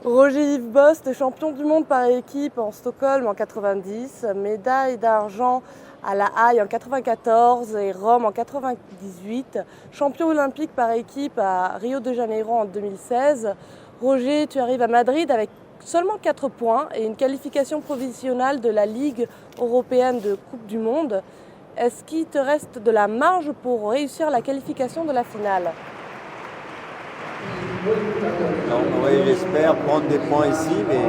Roger-Yves Bost, champion du monde par équipe en Stockholm en 90, médaille d'argent à La Haye en 94 et Rome en 98, champion olympique par équipe à Rio de Janeiro en 2016. Roger, tu arrives à Madrid avec seulement 4 points et une qualification provisionnelle de la Ligue européenne de Coupe du Monde. Est-ce qu'il te reste de la marge pour réussir la qualification de la finale ? Oui, j'espère prendre des points ici, mais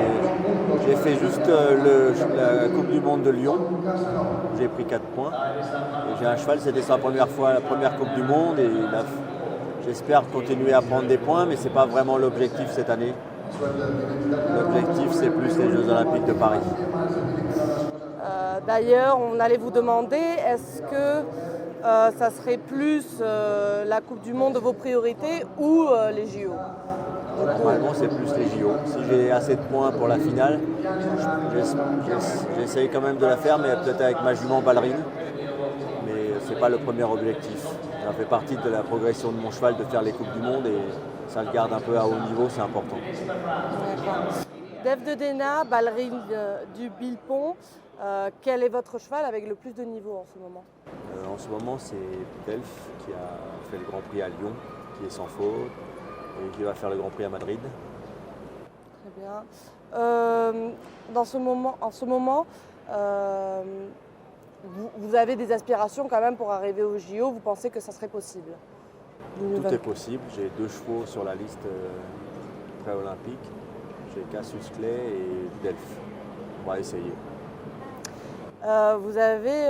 j'ai fait juste la Coupe du Monde de Lyon. J'ai pris 4 points. Et j'ai un cheval, c'était sa première fois, la première Coupe du Monde. Et j'espère continuer à prendre des points, mais ce n'est pas vraiment l'objectif cette année. L'objectif, c'est plus les Jeux Olympiques de Paris. D'ailleurs, on allait vous demander, est-ce que ça serait plus la Coupe du Monde de vos priorités ou les JO ? Normalement, c'est plus les JO. Si j'ai assez de points pour la finale, j'essaye quand même de la faire, mais peut-être avec ma jument ballerine. Mais ce n'est pas le premier objectif. Ça fait partie de la progression de mon cheval de faire les Coupes du Monde et ça le garde un peu à haut niveau, c'est important. Dave de Dena, ballerine du Bilpont, quel est votre cheval avec le plus de niveau en ce moment ? En ce moment, c'est Delph qui a fait le Grand Prix à Lyon, qui est sans faute, et qui va faire le Grand Prix à Madrid. Très bien. En ce moment, vous avez des aspirations quand même pour arriver au JO, vous pensez que ça serait possible ? Tout est possible. J'ai 2 chevaux sur la liste pré-olympique. J'ai Cassius Clay et Delph. On va essayer. Vous avez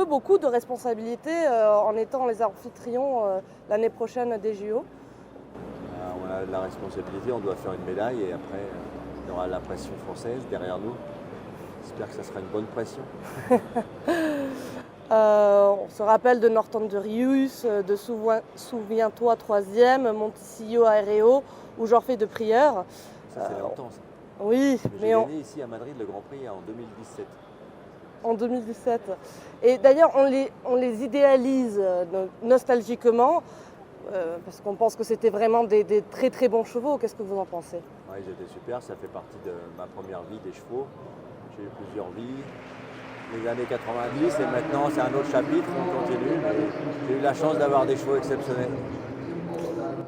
beaucoup de responsabilités en étant les anfitrions l'année prochaine des JO. On a de la responsabilité, on doit faire une médaille et après il y aura la pression française derrière nous. J'espère que ça sera une bonne pression. On se rappelle de Norton de Rius, de Souviens-toi 3e, Monticillo Aéreo ou Jorfé de Prieur. Ça fait longtemps ça. Oui, mais j'ai gagné ici à Madrid le Grand Prix en 2017. En 2017. Et d'ailleurs, on les idéalise nostalgiquement parce qu'on pense que c'était vraiment des très très bons chevaux. Qu'est-ce que vous en pensez ? Oui, ils étaient super. Ça fait partie de ma première vie des chevaux. J'ai eu plusieurs vies. Les années 90 et maintenant c'est un autre chapitre, on continue. J'ai eu la chance d'avoir des chevaux exceptionnels.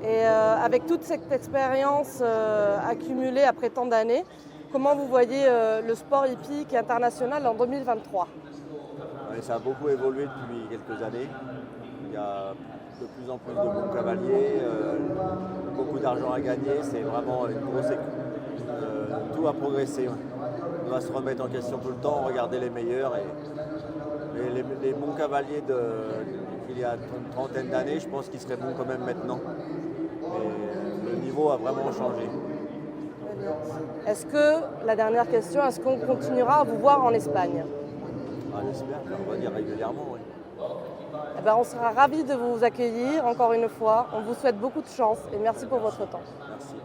Et avec toute cette expérience accumulée après tant d'années, comment vous voyez le sport hippique international en 2023 ? Ça a beaucoup évolué depuis quelques années. Il y a de plus en plus de bons cavaliers, beaucoup d'argent à gagner. C'est vraiment une grosse équipe. Tout a progressé. On doit se remettre en question tout le temps, regarder les meilleurs. Mais les bons cavaliers qu'il y a une trentaine d'années, je pense qu'ils seraient bons quand même maintenant. Et le niveau a vraiment changé. Est-ce que, la dernière question, est-ce qu'on continuera à vous voir en Espagne ? J'espère, on va dire régulièrement, oui. On sera ravis de vous accueillir encore une fois. On vous souhaite beaucoup de chance et merci pour votre temps. Merci.